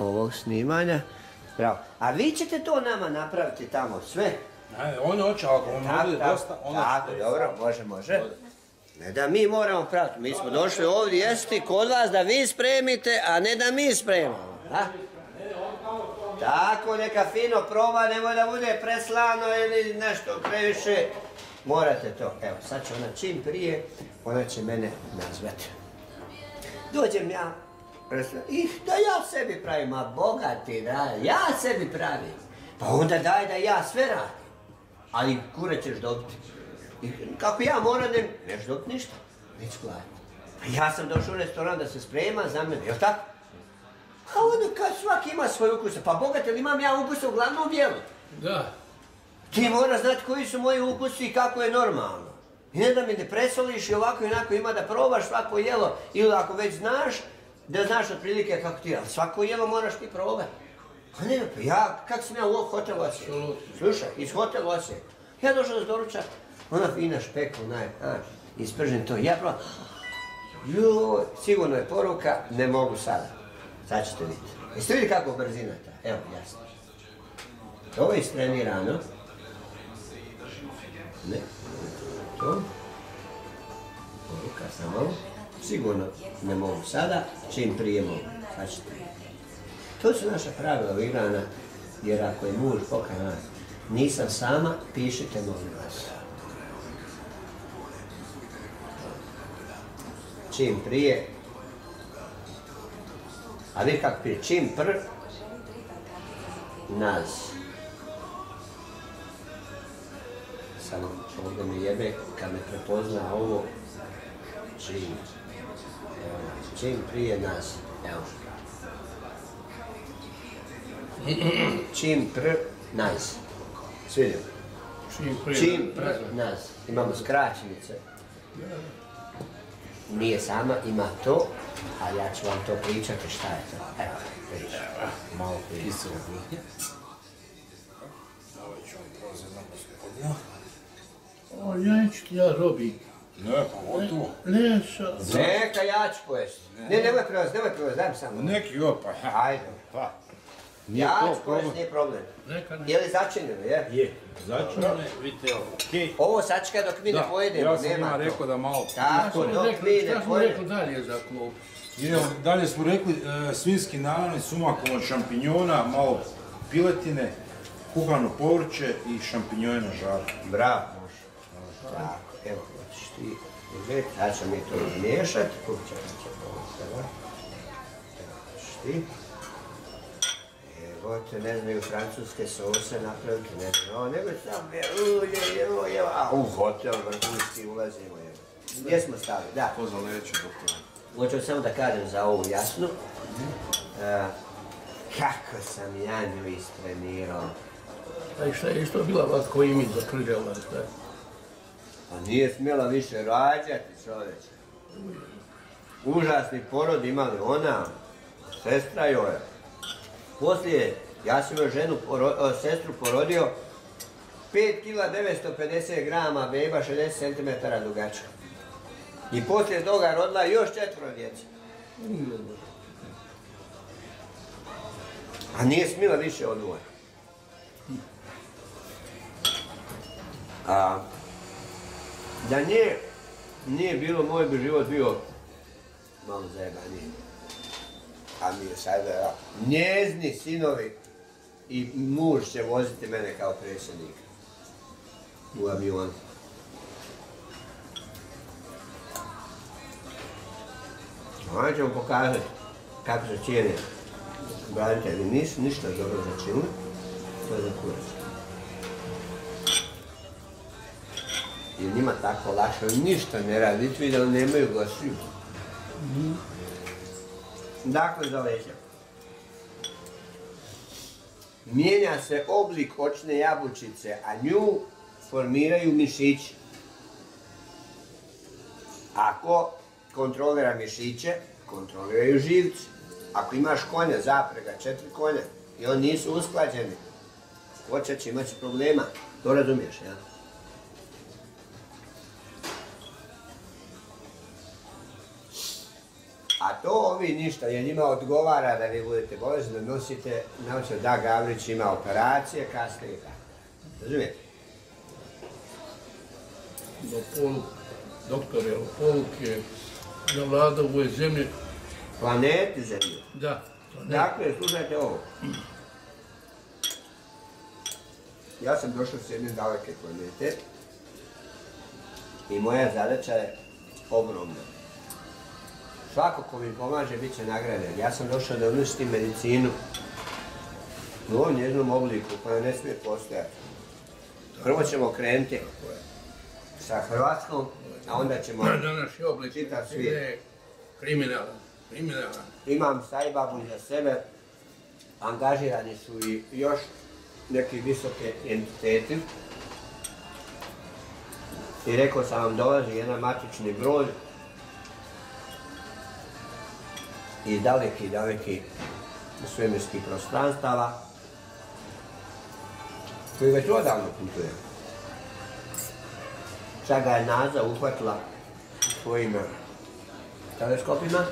ovog snimanja. Bravo. A vi ćete to nama napraviti tamo sve? On hoće, ako on bude dosta, on hoće. Tako, dobro, može. Ne da mi moramo praviti, mi smo došli ovdje jesti kod vas da vi spremite, a ne da mi spremamo. Tako, neka fino proba, nemoj da bude preslano ili nešto previše. Morate to. Evo, sad će ona čim prije, ona će mene nazvati. Dođem ja, i da ja sebi pravim, ma bogati, da, ja sebi pravim. Pa onda daj da ja sve radim. Ali kure ćeš dobiti. I kako ja moram, neš dobiti ništa. Neću gledati. Pa ja sam došao u restoran da se sprema za mene, jel tako? A onda kad svaki ima svoj ukus, pa bogate, ali imam ja ukuse uglavnom bijelo. Da. Ti moraš znati koji su moji ukusi i kako je normalno. I ne da mi ne presoliš i ovako i onako ima da probaš svako jelo, ili ako već znaš, da znaš otprilike kako ti, ali svako jelo moraš ti probati. A ne, pa ja, kako sam ja u hotelu Osijek? Slušaj, iz hotelu Osijek. Ja došao da doručak, ona fina špeka, ispržen to, ja probam. Joj, sigurno je poruka, ne mogu sada. Sad ćete vidjeti. Jeste vidjeli kako brzina ta? Evo, jasno. Ovo je istrenirano. Ne, to. Poruka samo. Sigurno ne mogu sada, čim prije mogu. Sad ćete vidjeti. To su naša pravila u Irana, jer ako je muž pokajan, nisam sama, pišite molim vas. Čim prije, a vi kako prije, čim naz. Samo ovdje mi jebe, kad me prepozna ovo, čim prije naz. Evo. Čim naz. Svidio? Čim naz. Imamo skraćenice. Nije sama, ima to, a ja ću vam to pričati šta je to. Evo, vidiš. Malo pričati. Ovo ću vam prozir na gospodinu. O, ja neću ti ja robi. Ne, pa gotovo. Neka ja ću pojesti. Ne, nemoj prolaz, daj mi samo. Neki pa. Ajde. Ja ću pojesti, nije problem. Je li začinjeno, je? Je, začinjeno je, vidite ovo. Ovo sačka dok mi ne pojedemo, nema to. Ja sam njima rekao da malo... Tako, dok mi ne pojedemo. Šta smo rekli dalje za klub? Idemo, dalje smo rekli svinjski naravni s umakom od šampinjona, malo piletine, kuhano povrće i šampinjone na žaru. Bravo. Tako, evo, hoćeš ti uzeti, sad ćemo mi to izmiješati. Kupće će pomoći. Evo, hoćeš ti. Evo te, ne znaju francuske sose napraviti, ne znaju, nego sam ulje, a u hotel vrhunski ulazimo, evo. Gdje smo stali? Da. To za leće, doktor. Hoću samo da kažem za ovu jasnu. Kako sam ja nju istrenirao. A šta je isto bila vas koji mi zakržala, šta je? Pa nije smjela više rađati, čovječe. Užasni porod imali ona, sestra joj. Poslije, ja sam joj sestru porodio, 5 kila 950 grama beba, 60 cm dugačka. I poslije toga rodila još 4 djece. A nije smjela više od dvoje. Da nije bilo, moj bi život bio malo zajebaniji. A mi je sada, njezni sinovi i muž će voziti mene kao predsjednika u avionu. Onda ćemo pokazati kako se cijene branitelji. Nisu ništa dobro začinili, to je za kurac. Jer njima tako lakše, ništa ne radi, vidjeti da nemaju glasiju. Dakle, za leđa. Mijenja se oblik očne jabučice, a nju formiraju mišići. Ako kontrolira mišiće, kontroliraju živci. Ako imaš konja, zaprega, 4 konja, i oni nisu usklađeni, koča će imati problema. To razumiješ, ja? A to ovi ništa, jer njima odgovara da vi budete bolesni, da nosite, da Gavrić ima operacije, kasnije i tako. Razumijete? Doktor je Poluk je navladao u ovoj zemlji. Planeti zemlje. Da. Dakle, slušajte ovo. Ja sam došao s jedne daleke planete i moja zadaća je ogromna. Svako ko mi pomaže bit će nagrađen. Ja sam došao da uništim medicinu u ovom njezinom obliku koja ne smije postojati. Prvo ćemo krenuti sa Hrvatskom, a onda ćemo Današnji oblik čitav svijet. Kriminalan. Imam sajbabu za sebe, angažirani su i još neki visoke entiteti. I rekao sam vam, dolazi jedan matični broj iz daleki svemirskih prostranstava koji već odavno putuje. Čak ga je NASA uhvatila svojim teleskopima.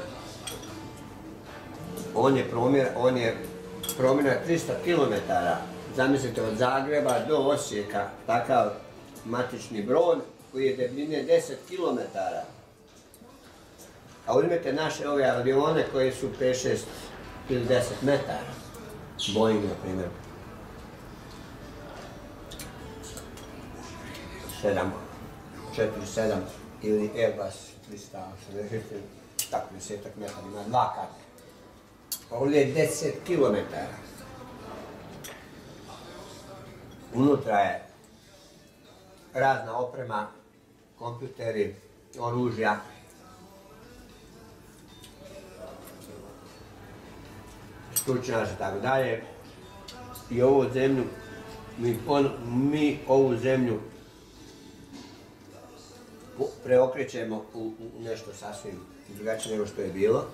On je promjera 300 km. Zamislite, od Zagreba do Osijeka, takav matični brod koji je debljine 10 km. A uzmete naše ove avione koji su 5, 6 ili 10 metara. Boeing, na primjer. 747 ili Airbus 380, tako 10 metara, ima 2 kata. Ovdje je 10 km. Unutra je razna oprema, kompjuteri, oružja. Stručnjaci i tako dalje. I ovu zemlju, mi ovu zemlju preokrećemo u nešto sasvim drugačije nego što je bilo.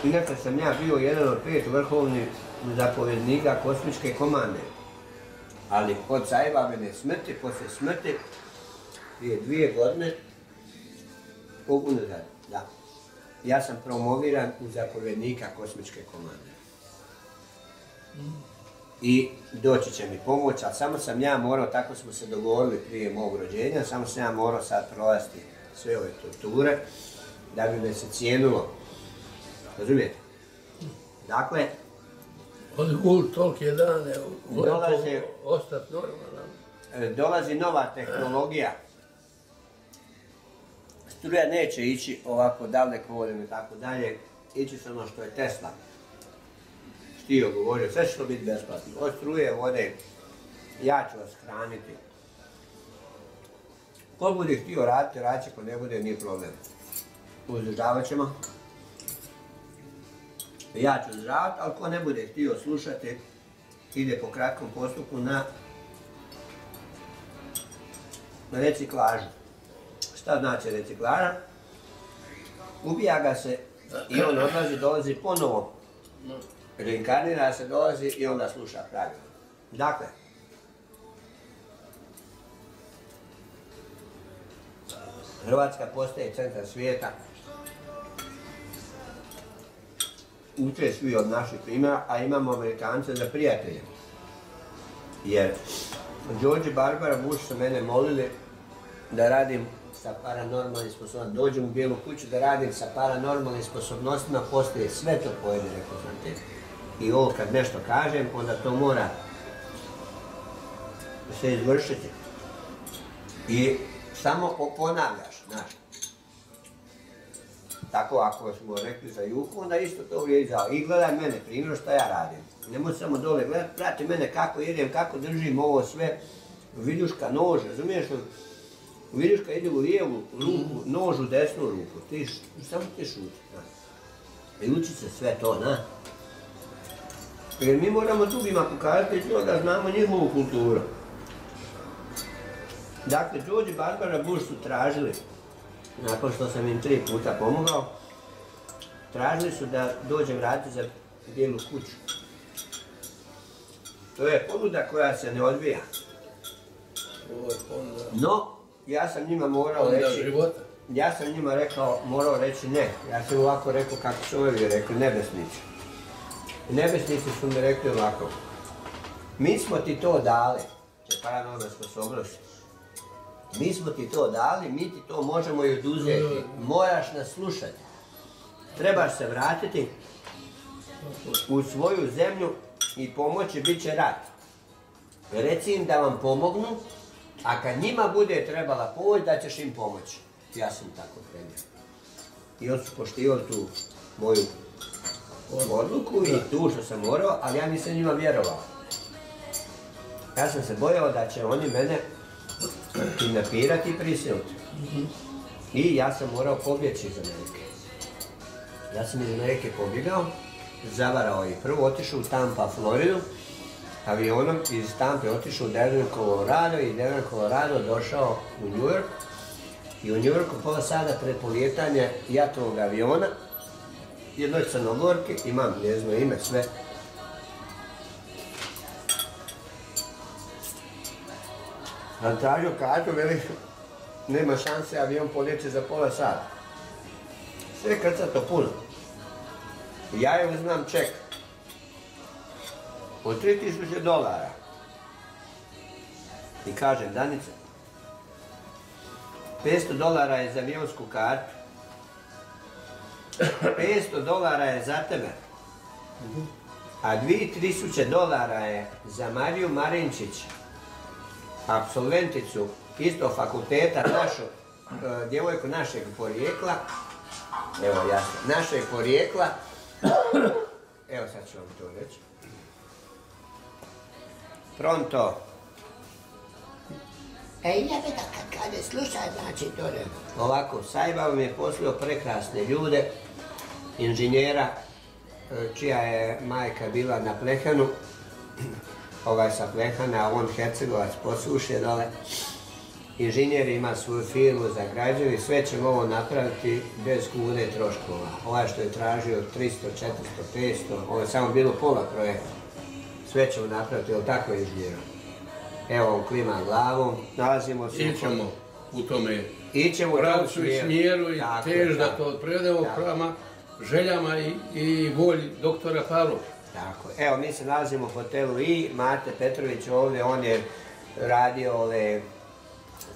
Inače sam ja bio jedan od 5 vrhovnih zapovjednika kosmičke komande. Ali od sajbabine smrti, poslije smrti, prije 2 godine, unazad, da. Ja sam promoviran u zapovjednika kosmičke komande. I doći će mi pomoć, ali samo sam ja morao, tako smo se dogovorili prije mog rođenja, samo sam ja morao sad prolaziti sve ove torture, da bi me se cijenilo. Razumijete? Dakle, od tolike dane, ostati normalan. Dolazi nova tehnologija. Struja neće ići ovako dalekovodom i tako dalje, ići se ono što je Tesla htio govorio, sve će to biti besplatno. Od struje, vode, ja ću vas hraniti. Ko bude htio raditi, radit će, ko ne bude, nije problem. Uzdržavat ćemo. Ja ću uzdržavati, ali ko ne bude htio slušati, ide po kratkom postupku na reciklažu. Šta znači reciklaža? Ubija ga se i on odlazi, dolazi ponovo. Reinkarnira se, dolazi i onda sluša pravila. Dakle, Hrvatska postaje centar svijeta. Uče svi od naših primjera, a imamo Amerikance za prijatelje. Jer George i Barbara Bush su mene molili da radim sa paranormalnim sposobnostima, dođem u Bijelu kuću da radim sa paranormalnim sposobnostima, postoje sve to pojede, rekao sam te. I ovo kad nešto kažem, onda to mora se izvršiti. I samo ponavljaš, znaš. Tako ako smo rekli za Juhu, onda isto to vrijedi za... I gledaj mene, primjer što ja radim. Nemoj samo dole gledati, prati mene kako idem, kako držim ovo sve. Viljuška, nož, razumiješ? Viljuška ide u lijevu ruku, nož u desnu ruku. Samo ti šuti. I uči se sve to, na. Jer mi moramo drugima pokazati da znamo njihovu kulturu. Dakle, George i Barbara Bush su tražili, nakon što sam im 3 puta pomogao, tražili su da dođem raditi za Bijelu kuću. To je ponuda koja se ne odbija. No, ja sam njima morao reći... ja sam njima rekao, morao reći ne. Ja sam ovako rekao kako su ovi rekli, nebesnici. Nebesnici su mi rekli ovako, mi smo ti to dali, će paranormalna sposobnost. Mi smo ti to dali, mi ti to možemo i oduzeti. Moraš nas slušati. Trebaš se vratiti u svoju zemlju i pomoći, bit će rat. Reci im da vam pomognu, a kad njima bude trebala pomoć, da ćeš im pomoći. Ja sam tako krenuo. I on su poštivali tu moju odluku i tu što sam morao, ali ja nisam njima vjerovao. Ja sam se bojao da će oni mene kidnapirati i prisiliti. I ja sam morao pobjeći iz Amerike. Ja sam iz Amerike pobjegao, zavarao i prvo otišao u Tampa, Floridu, avionom iz Tampe otišao u Denver, Colorado i Denver, Colorado došao u New York. I u New Yorku pola sata pred polijetanje jatovog aviona, jednoj Crnogorki, imam njezino ime, sve. Sam tražio kartu, veli, nema šanse, avion polijeće za pola sata. Sve krcato puno. Ja je uzmam ček od $3000. I kažem, Danica, $500 je za avionsku kartu, $500 je za tebe, a $2000 je za Mariju Marinčić, apsolventicu istog fakulteta, našu, djevojku našeg porijekla, evo jasno, našeg porijekla, evo sad ću vam to reći. Pronto. Ja bi da kad je slušaj, znači to ne. Ovako, Sajba mi je poslao prekrasne ljude, inženjera, čija je majka bila na Plehanu, ovaj sa Plehana, a on Hercegovac posuše dole. Inženjer ima svoju firmu za građevi, sve ćemo ovo napraviti bez kune troškova. Ovaj što je tražio 300, 400, 500, ovo je samo bilo pola projekta. Sve ćemo napraviti, ili tako je inženjerom. Evo on klima glavom, nalazimo se u tome Ićemo u pravcu i smjeru i tež da to prevedemo prema željama i volji doktora Pavlova. Tako, evo mi se nalazimo u hotelu i Mate Petrović ovdje, on je radio ove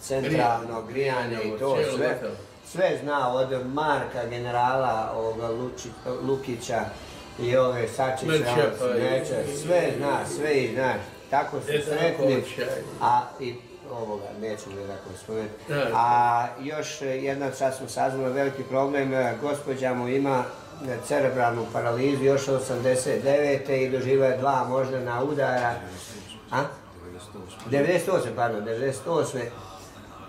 centralno grijanje i to sve. Sve zna od Marka, generala Lukića i ove Sačića, sve zna, sve i znaš. Tako su sretni, a i ovoga, nećemo li tako spomenuti. A još jedan sad smo saznali veliki problem, gospođa mu ima cerebralnu paralizu još od 89. i doživio je 2 moždana udara. 98.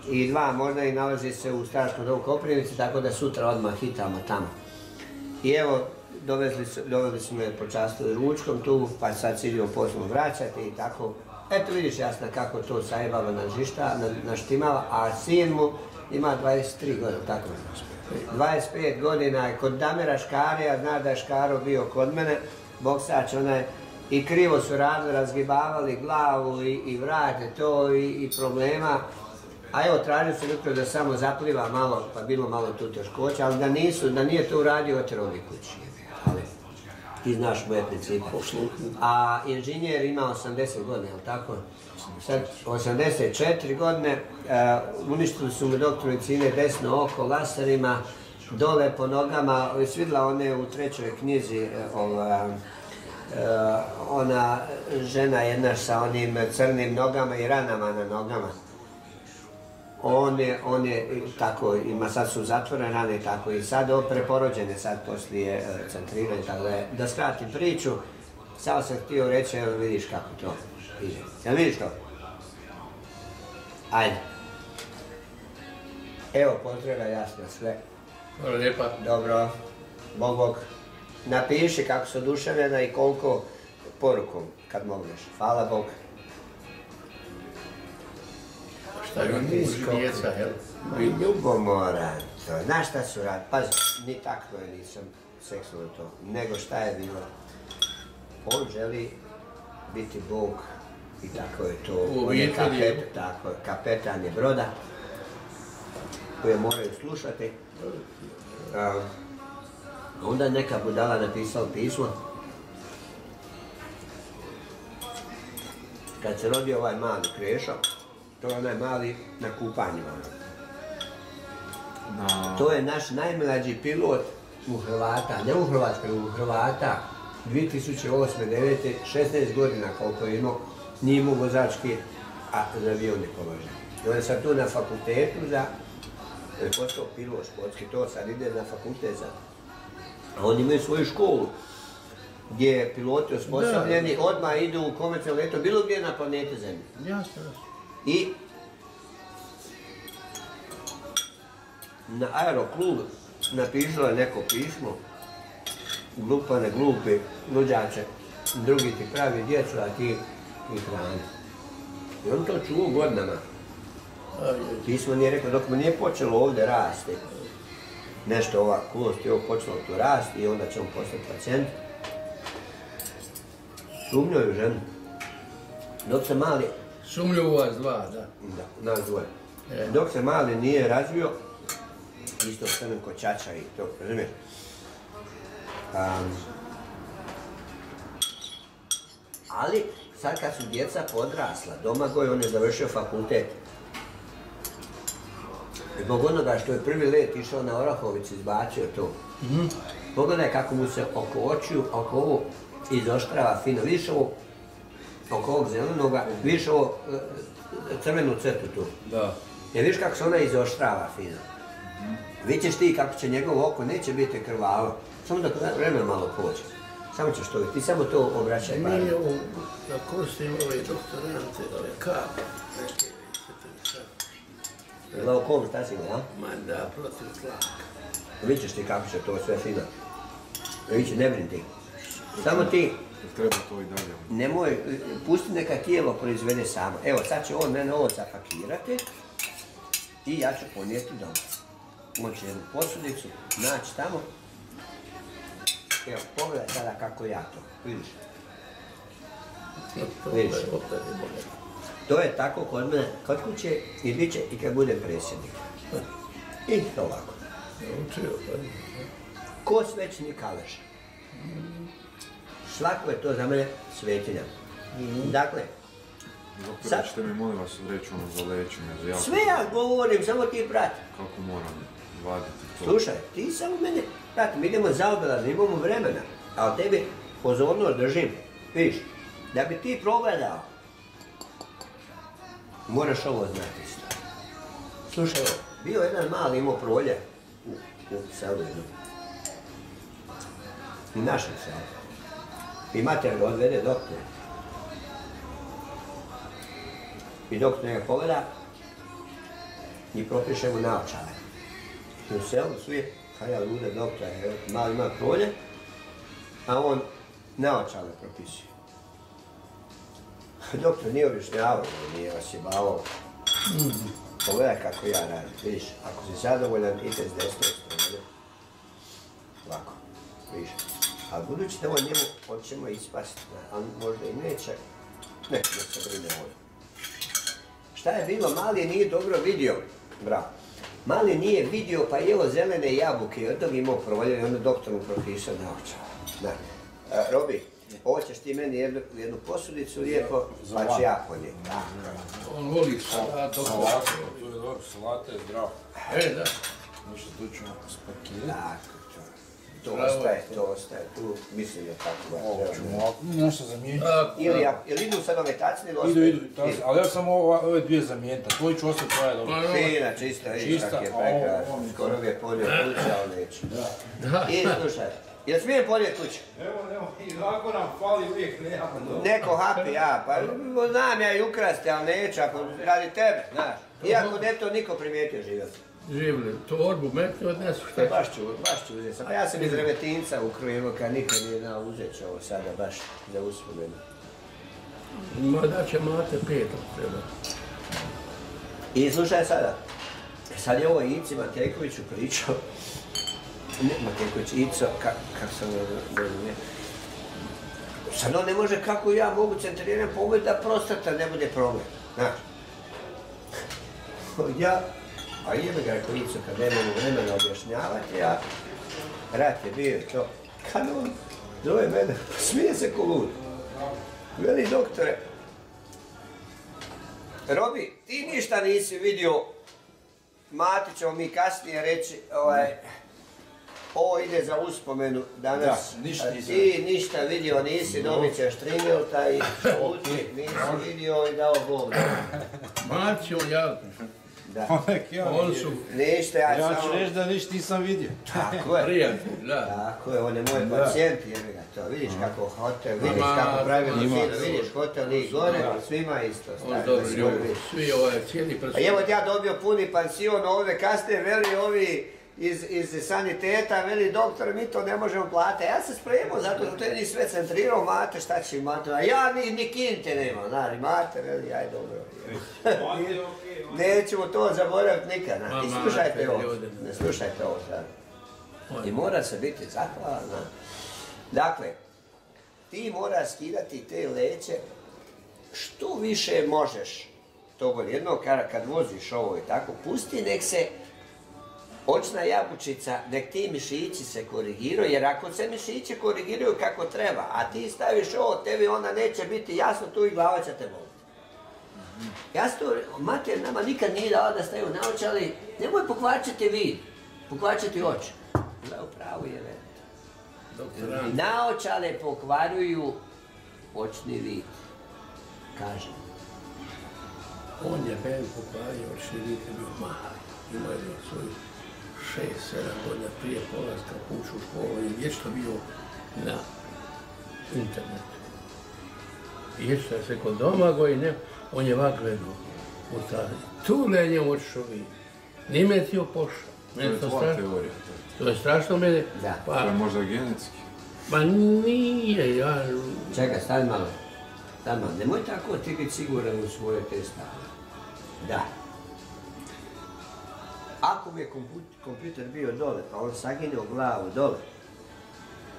I 2 moždana i nalazi se u Staračkom domu Koprivnici, tako da sutra odmah hitamo tamo. I evo, doveli su me počastili ručkom tu, pa sad se idemo poslom vraćati i tako. Eto vidiš jasno kako to Sajbava naštimava, a sin mu ima 23 godina, tako 25 godina je kod Damira Škarija, zna da je Škaro bio kod mene, boksač onaj, i krivo su radili, razgibavali glavu i vrate to i problema. A evo, tražio se jutro da samo zapliva malo, pa bilo malo tu teškoća, ali da nije to uradio oterovi kući. Ali, ti znaš moje principe. A inženjer ima 80 godina, je li tako? Sad, 84 godine, uništili su mu doktor medicine desno oko laserima, dole po nogama, svidla one u 3. knjizi, ona žena jedna sa onim crnim nogama i ranama na nogama. On je tako, ima sad su zatvorene rane i tako i sad preporođene sad poslije centrirane, tako da skratim priču, samo sam htio reći, evo vidiš kako to ide. Jel vidiš to? Ajde. Evo potreba jasno sve. Hvala lijepa. Dobro. Bog. Napiši kako su oduševljena i koliko porukom, kad mogneš. Hvala Bog. Šta je muž, djeca, jel? Ljubomora, znaš šta su rad, pazi, ni tako je nisam seksualno to, nego šta je bilo. On želi biti Bog i tako je to, on je kapetan je broda. koje moraju slušati. Onda je neka budala napisala pismo. Kad se rodio ovaj mali Krešo, to je onaj mali na kupanju. To je naš najmlađi pilot u Hrvata, ne u Hrvatskoj, u Hrvata. 2008. 9. 16 godina koliko je imao, nije imao vozački avion ne položen. I on je sad tu na fakultetu za, je postao pilot športski, to sad ide na fakultet za. A oni imaju svoju školu, gdje piloti osposobljeni odmah idu u komercijalno leto, bilo gdje na planeti Zemlji. Jasno. I na aeroklub napisalo je neko pismo, glupane, glupi, luđače, drugi ti pravi djecu, a ti ih hrani. I on to čuo godinama. Pismo nije rekao, dok mu nije počelo ovdje rasti, nešto ova kost je ovo počelo tu rasti i onda će on postati pacijent. Sumnjaju u ženu. Dok se mali... Sumnju u vas dva, da. Da, nas dvoje. Dok se mali nije razvio, isto crnim ko čača i to, razumiješ? Ali, sad kad su djeca podrasla, Domagoj, on je završio fakultet. Zbog onoga što je prvi let išao na Orahovicu, izbacio to. Pogledaj kako mu se oko očiju, oko ovo izoštrava fino. Vidiš ovo, oko ovog zelenoga, vidiš ovo crvenu crtu tu. Da. Jer vidiš kako se ona izoštrava fino. Vidjet ti kako će njegovo oko, neće biti krvavo. Samo da vremena malo pođe. Samo ćeš to vidjeti, ti samo to obraćaj. Nije ovo, da koristim ove doktorante, ove kape, neke, Glaukom, šta si ga, a? Ma da, protiv tlaka. Vidjet ti kako će to sve fino. Vidjet, ne brini ti. Samo ti treba to i dalje. nemoj, pusti neka tijelo proizvede samo. Evo, sad će on mene ovo zapakirati i ja ću ponijeti doma. On će jednu posudicu naći tamo. Evo, pogledaj sada kako ja to, vidiš? Vidiš? To je tako kod mene, kod kuće i bit će i kad budem predsjednik. I to ovako. Ko svećni kalež. Svako je to za mene svetinja. Dakle, Doktor, ćete mi molim vas reći ono za liječenje, za jako... sve ja govorim, samo ti prati. Kako moram vaditi to? Slušaj, ti samo mene prati, mi idemo zaobilazno, imamo vremena, a od tebi pozornost držim. Vidiš, da bi ti progledao, moraš ovo znati isto. Slušaj, bio jedan mali imao prolje u selu jednom. U našem selu. I mater ga odvede doktor. I doktor njega pogleda i propiše mu naočale. I u selu svi, kaj ja lude doktora, mali ima prolje, a on naočale propisuje. Doktor nije objašnjavao, nije osjebavao. Pogledaj kako ja radim, vidiš, ako si zadovoljan, idete s desne strane. Ovako, vidiš. Ali budući da ovo njemu hoćemo ispasti, ali možda i neće, nek se brine ovdje. Šta je bilo, mali nije dobro vidio, bravo. Mali nije vidio pa jelo zelene jabuke i od toga imao prolje i onda doktor mu propisao naočale. Robi, ovo ćeš ti meni jednu posudicu lijepo, pa ću ja ponijeti. On voli salatu. Salate, to je dobro, salate je zdravo. Da. Ništa, tu ćemo spakirati. To ostaje, tu mislim da tako Ovo treba. ćemo ovako, nešto zamijeniti. Ili idu sad ove tacine ili Idu, ali ja sam ove dvije zamijeniti, tvoji ću ostati tvoje dobro. Fina, čista, vidiš kak je prekrasno. Skoro bi je ponio kuća, ali neću. I slušaj, jel smijem ponijeti kuću? Evo, i ovako nam fali uvijek nemamo. Neko hapi, ja, pa znam ja i ukrasti, ali neću, ako radi tebe, znaš. Iako ne to niko primijetio živjeti. Živli, torbu metni odnesu, šta će? Baš ću uzeti. Pa ja sam iz Remetinca u Krujevoka, nikad nije znao uzet ću ovo sada baš za uspomenu. Ma da će mate petom treba. I slušaj sada, sad je ovo Ici Matejkoviću pričao, ne Matejković, Ico, kako sam ne. Sad on ne može kako ja mogu centriran pogled da prostata ne bude problem, znaš. Ja A jebe ga klicu kad nemamo vremena objašnjavati, a rat je bio to. Kad on zove mene, smije se ko lud. Veli doktore, Robi, ti ništa nisi vidio, Mati ćemo mi kasnije reći, ovo ide za uspomenu danas. Da, ti ništa vidio nisi, dobit ćeš Trimilta i šuti, nisi vidio i dao Bog. Mati će on javiti. Da. On su... Ništa, Ja ću reći da ništa nisam vidio. Tako je. Prijatelj, da. Tako je, on je moj pacijent, jebi ga to. Vidiš kako hotel, vidiš kako pravilno fino, vidiš hotel i gore, svima isto. On dobro ljudi, svi cijeli A evo ja dobio puni pansion ovdje, kasnije veli ovi iz saniteta, veli doktor, mi to ne možemo platiti. Ja se spremao zato što je ni sve centrirao, Mate, šta će Mate, a ja ni kinte nemam, znaš, Mate, veli, aj dobro. Nećemo to zaboraviti nikad, i slušajte ovo, ne slušajte ovo sad. I mora se biti zahvalan. Dakle, ti mora skidati te leće što više možeš. To bolje, jedno kad voziš ovo i tako, pusti nek se očna jabučica, nek ti mišići se korigiraju, jer ako se mišići korigiraju kako treba, a ti staviš ovo, tebi onda neće biti jasno, tu i glava će te boliti. Jasno, mater nama nikad nije dala da staju naočali, nemoj pokvačiti vid, pokvačiti oči. Da, upravo je već. Naočale pokvaruju očni vid, kažem. On je meni pokvario očni vid, je bio mali. Imao je svoj 6-7 godina prije polaska kuću u školu i vječno bio na internetu. I vječno se kod Domagoj, on je ovak gledao u stvari. Tu lenje oču vid. Nije ti opošao. To je strašno mene. To je možda genetski. Pa nije, ja... Čekaj, stani malo. Nemoj tako ti biti siguran u svoje te stave. Da. Ako mi je kompjuter bio dole, pa on saginio glavu dole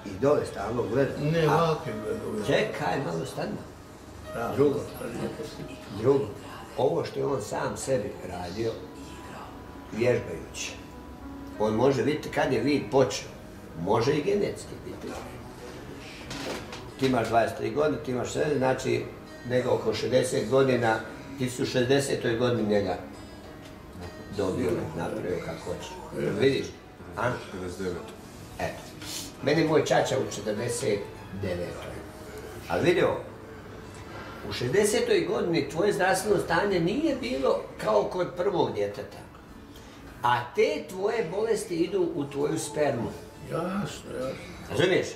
i dole stalno gledao. Ne, ovako je gledao. Čekaj, malo stani. Drugo, ovo što je on sam sebi radio, vježbajući, on može vidjeti kad je vid počeo. Može i genetski biti. Ti imaš 23 godine, ti imaš 60, znači nego oko 60 godina, ti su u 60. godini njega dobio, napravio kako hoće. Vidiš? 59. Eto. Meni je moj čača u 49. Ali vidio, u 60. godini tvoje zdravstveno stanje nije bilo kao kod prvog djeteta. A te tvoje bolesti idu u tvoju spermu. Jasno. Razumiješ?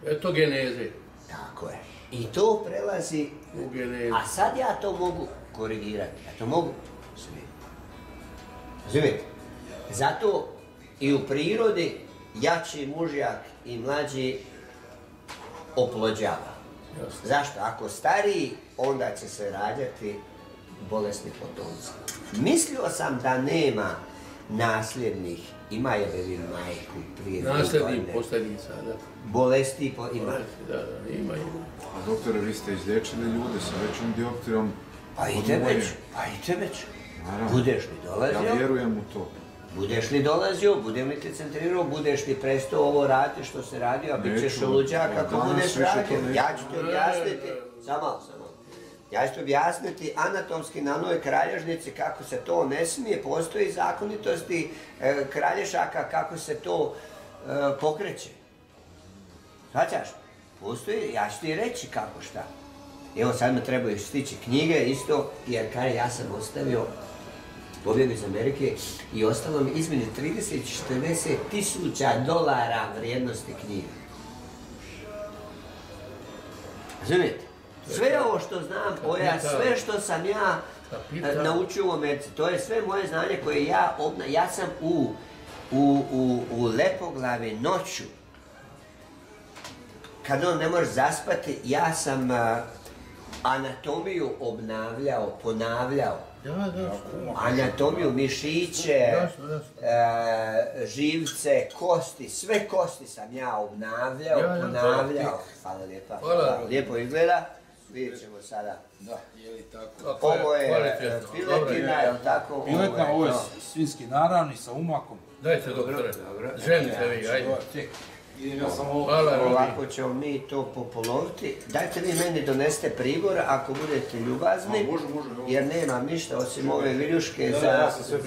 Eto geneze. Tako je. I to prelazi u genezu. A sad ja to mogu korigirati. Ja to mogu sve. Razumijete? Zato i u prirodi jači mužjak i mlađi oplođava. Zašto? Ako stariji, onda će se rađati bolesni potomci. Mislio sam da nema nasljednih, ima je li majku prije. Nasljednih posljedica, da. Bolesti ima. Da, ima. A doktore, vi ste izliječili ljude sa većim dioptrijom. Pa ide već. Budeš li dolazio? Ja vjerujem u to. Budeš li dolazio, budem li te centrirao, budeš li prestao ovo raditi što se radio, a bit ćeš luđak ako budeš radio. Ja ću ti objasniti, samo. Ja ću ti objasniti anatomski na onoj kralježnici kako se to ne smije, postoji zakonitosti kralješaka kako se to pokreće. Shvaćaš? Postoji, ja ću ti reći kako šta. Evo sad me trebaju stići knjige isto, jer ja sam ostavio pobjegu iz Amerike i ostalo mi između 30 i 40 tisuća dolara vrijednosti knjiga. Razumijete? Sve ovo što znam, sve što sam ja naučio u Americi, to je sve moje znanje koje ja sam u Lepoglavi noću, kad on ne može zaspati, ja sam anatomiju obnavljao, ponavljao. Anatomiju, mišiće, živce, kosti, sve kosti sam ja obnavljao, ponavljao. Hvala lijepa. Lijepo izgleda. vidjet ćemo sada. Da, je li tako? Ovo je piletina, je li tako? Piletna, ovo je svinjski naravni sa umakom. Dajte doktore, ženite vi, ajde. Idem ja samo ovo. Ovako ćemo mi to popoloviti. Dajte vi meni doneste pribor ako budete ljubazni. Može. Jer nemam ništa osim ove viljuške za... Ja sam sve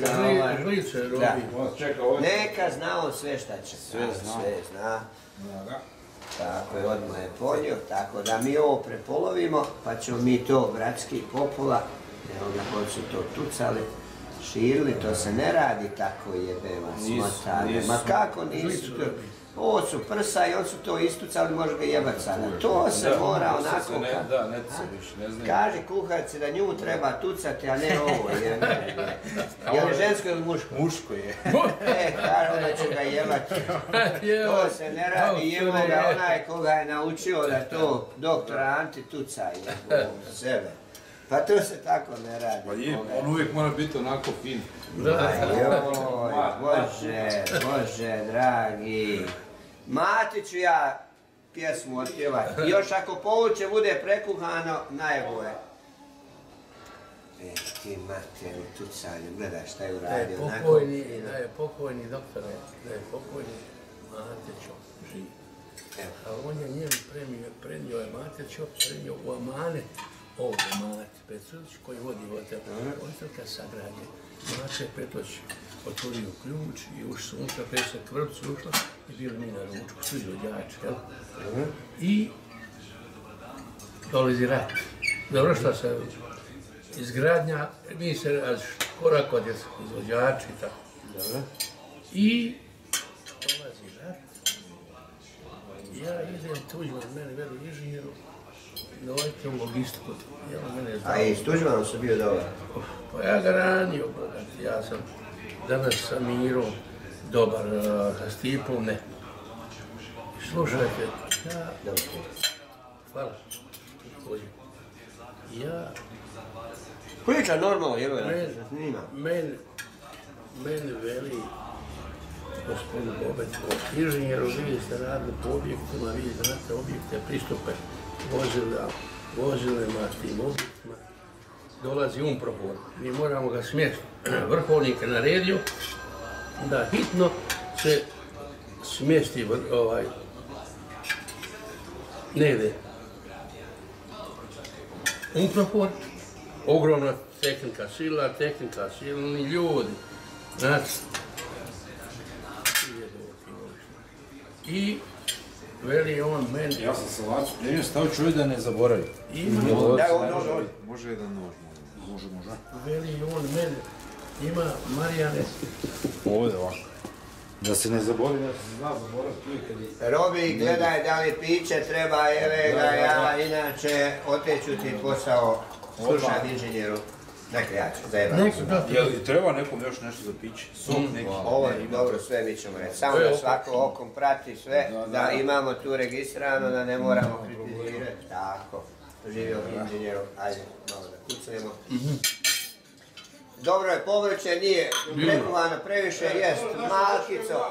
Žlice robi. Neka zna on sve šta će. Sve zna. Tako je, odmah je ponio, tako da mi ovo prepolovimo, pa ćemo mi to bratski popola, evo ga koji su to tucali, širili, to se ne radi tako jebeva smotane. Ma kako nisu to? Ovo su prsa i on su to istucali, može ga jebat sada. To se mora onako... Da, ne se više, ne znam. Kaži kuharci da nju treba tucati, a ne ovo, je li žensko ili muško? Muško je. Kaže, onda ću ga jebati. To se ne radi, jevo ga onaj koga je naučio da to doktora Anti tuca u sebe. Pa to se tako ne radi. Pa je, on uvijek mora biti onako fin. Bože, dragi. Matiću ja pjesmu otpjevat. Još ako povuče bude prekuhano, najbolje. Ti materi tucanje, gledaj šta je uradio. Da je pokojni doktore, da je pokojni Matećo živ. A on je njemu prenio je Matećo, prenio u amanet ovdje Mate Petrović koji vodi hotel. Hotel kad sagradio. Mate Petrović otvorio ključ i ušli su unutra, pre se kvrpcu ušla i bili mi na ručku, svi izvođači, jel? I dolazi rat. Dobro što se izgradnja, mi se korak od izvođači i tako. I dolazi rat. Ja idem Tuđman, meni vedu inženjeru, dojte u logistiku. A i s Tuđmanom su bio dobar? Pa ja ga ranio, bogat. Ja sam danas sa Mirom dobar, sa Stipom ne. Slušajte, ja... Hvala. Ja... Priča normalno, jel' snima. Meni veli gospodin Bobetko, inženjeru, vi ste radili po objektima, vi znate objekte, pristupe vozilima, tim objektima. Dolazi Unprofor, mi moramo ga smjestiti. Vrhovnik je naredio da hitno se smjesti negdje. Unprofor, ogromna tehnika, silni ljudi. Znači, i veli on meni... Ja sam salacu pljevio, stavio čovjek da ne zaboravi. Može jedan nož, može. Veli on meni, ima Marijane... Ovdje ovako. Da se ne zaboravi, da se zna zaboraviti. Robi, gledaj da li piće treba, jele ga, ja inače oteću ti posao, slušam inženjeru. Dakle, ja ću zajebati. Treba nekom još nešto za piće? Sok neki? Ovo je dobro, sve mi ćemo reći. Samo da svako okom prati sve, da imamo tu registrirano, da ne moramo kritizirati. Tako, živio inženjeru, ajde, malo da kucujemo. Dobro je, povrće nije prekuhano previše, jest malkico.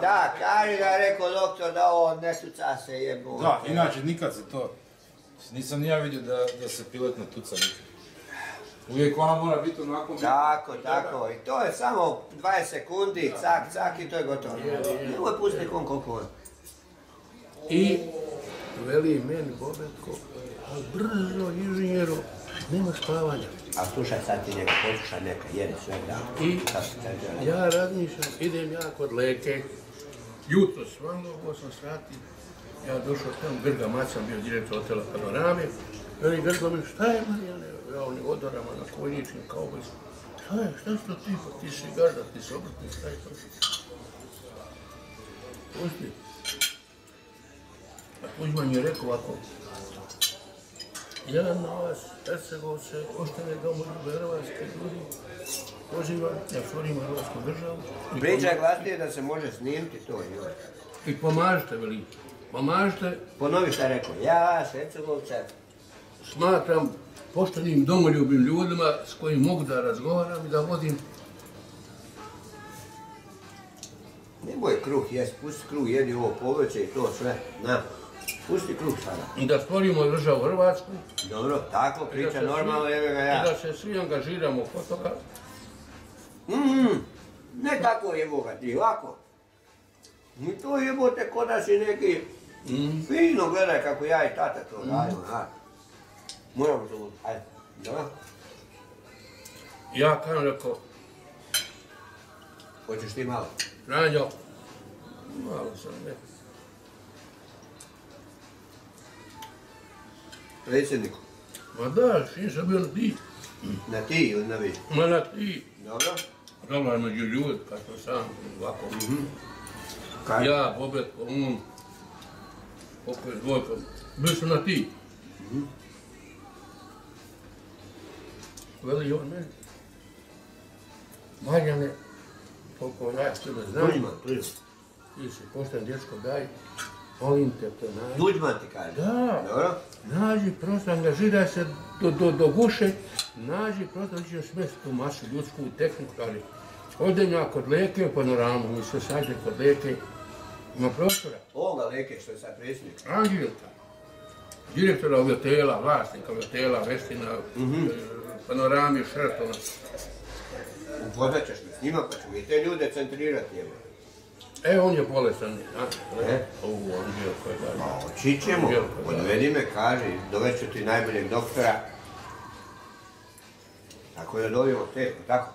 Da, kaži da je rekao doktor da ovo ne tuca se jebo. Da, inače nikad se to, nisam ni ja vidio da se piletna tuca nikad. Uvijek ona mora biti onako... Tako. I to je samo 20 sekundi, cak i to je gotovo. Nemoj pustiti kon koliko on. I veli meni Bobetko, ali brzo inženjeru, nema spavanja. A slušaj sad ti njega, poslušaj neka, jedi sve da. I ja razmišljam, idem ja kod Leke, jutro svano, 8 sati, ja došao tamo, Grga Macan bio direktor hotela Panorame, veli Grga mi, šta je Marijane? Ja onim odorama na Kojničnim kaubojskim. Šta si to ti, pa ti si gazda, ti si obrtnik, šta je to? Pusti. A Tuđman mi je rekao ovako, ja na vas, Hercegovce, poštene domoljube hrvatske ljudi, pozivam da stvorimo hrvatsku državu. Priča glasnije da se može snimiti to. I pomažite, veli, pomažite. Ponovi šta je rekao, ja, Hercegovce. Smatram poštenim domoljubim ljudima s kojim mogu da razgovaram i da vodim. Nemoj kruh jest, pusti kruh, jedi ovo povrće i to sve, na. Pusti kruh sada. I da stvorimo državu Hrvatsku. Dobro, tako priča normalno, evo ga ja. I da se svi angažiramo kod toga. Ne tako jeboga ti, ovako. Mi to jebote kod da si neki fino gledaj kako ja i tata to radimo, Moramo to, ajde, dobro? Ja kažem rekao, Hoćeš ti malo? Ranjo, malo sam ne. Predsjedniku. Ma da, čim sam bio na ti. Na ti ili na vi? Ma na ti. Dobro? Dobro, među ljudi, kako sam, ovako. Kaj? Ja, Bobetko, opet dvojkom. Bili su na ti. Veli on meni. Marjane, koliko ja s tebe znam. Tuđman. Ti si pošten dječko, daj. Molim te to nađi. Tuđman ti kaže? Da. Dobro? Nađi prosto, angažiraj se do guše. Nađi prosto, da ćeš smesti tu masu ljudsku tehniku, ali odem ja kod Leke u Panoramu, mi se sađe kod Leke. Ima prostora. Ovoga Leke što je sad predsjednik. Anđelka. Direktora hotela, vlasnika hotela, Vestina, Panorami, Šertona. Upoznat ćeš me s njima pa ćemo i te ljude centrirati. On je bolestan. Anđelko je da. Oći ćemo, odvedi me, kaži, doveću ti najboljeg doktora. Tako da dobijemo te, tako?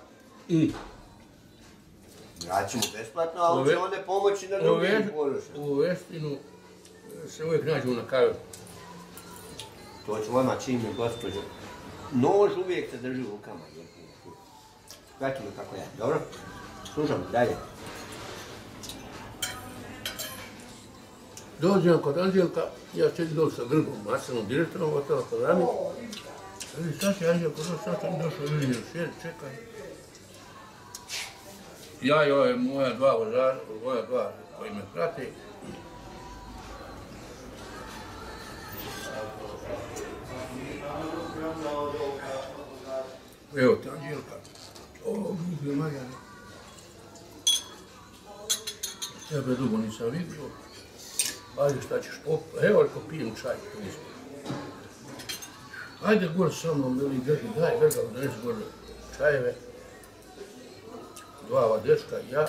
Ja ću mu besplatno, a on će onda pomoći na drugim područjima. U Vestinu se uvijek nađu na kaju. To ću odmah čim je gospođo. Nož uvijek se drži u rukama. Gledajte mi kako ja, dobro? Slušam, dalje. Dođem kod Anđelka, ja ću doći sa Grgom Masanom, direktorom hotela Panorami. Šta će Anđelko, šta sam došao, vidim, čekaj. Ja i ove moja dva koji me prate. Evo ti Anđelka. Vidio Marjane. Tebe dugo nisam vidio. Ajde šta ćeš popiti? Evo ako pijem čaj. Ajde gore sa mnom, ili Grgi, daj Grga, donesi gore čajeve. Dva ova dečka i ja.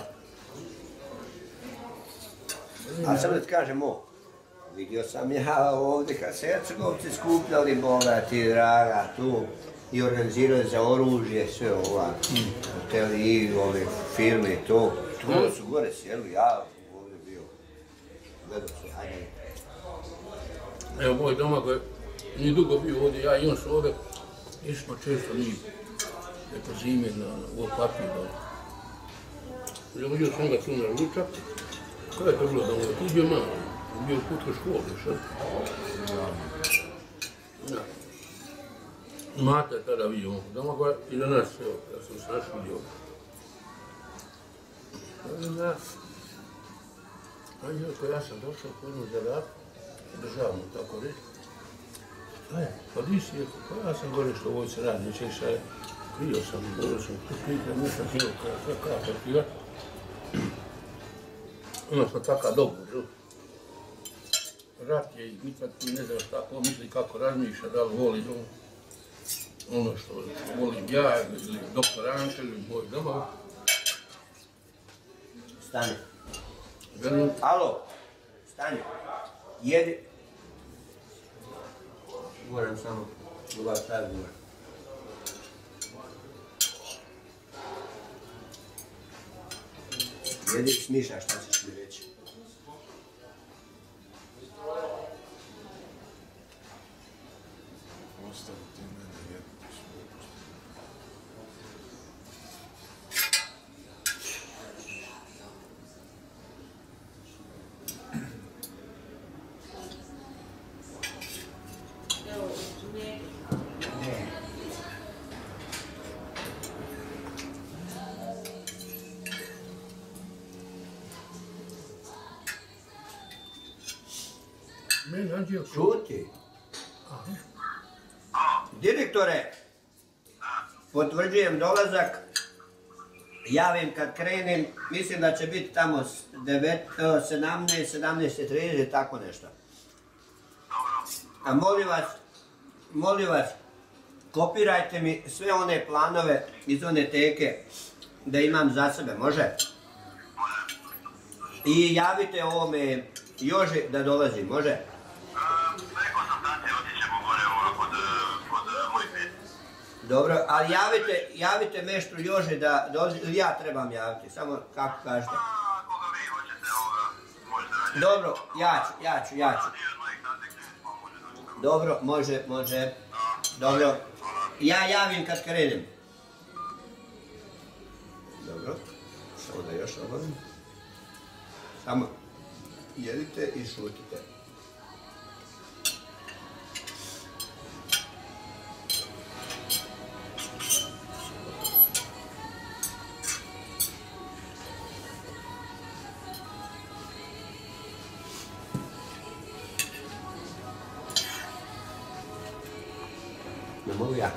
A sad da ti kažem ovo. Vidio sam ja ovdje kad se Hercegovci skupljali, Boga ti draga, tu i organizirali za oružje, sve ova, hoteli i ove firme i to. Tu su gore sjeli, ja ovdje bio. Gledao se, ajde. Evo moj domak je nije dugo bio ovdje, ja i on su ovdje. Išli smo često njih, neko zime u opatnju dole. Vidio sam ga tu na ručak. Kada je to bilo doma? Tu bio malo. Bio u putkoj školi, što? Da. Mata je tada vidio ovog doma i da nas, evo, da sam se našli vidio. Da. Anđelko, ja sam došao kod jednu zadatku, državno tako reći. Pa di si, pa ja sam gore što u vojci radi, nećeš, krio sam, gore sam, tu prikrem, nisam htio kako krio. Ono smo takav dogovor. Rat je i nikad ti ne znaš tako misli, kako razmišlja, da li voli ono što volim ja ili doktor Anče ili moj doma. Stani. Alo, stani. Jedi. Moram samo u vas staviti gore. Jedi smišlja šta ćeš mi reći. Ostavi ti mene jednu. Meni Anđelko. Čuti. Direktore, potvrđujem dolazak. Javim kad krenem, mislim da će biti tamo 17:30, tako nešto. A molim vas, kopirajte mi sve one planove iz one teke da imam za sebe, može? I javite ovome Joži da dolazi, može? Rekao sam tati, otićemo gore kod moj pet. Dobro, ali javite meštru Joži da dolazi, ili ja trebam javiti, samo kako kažete. Koga vi hoćete možete raditi. Dobro, ja ću. Dobro, može. Dobro, ja javim kad krenem. Dobro, samo da još obavim. Samo jedite i šutite. Ne mogu ja.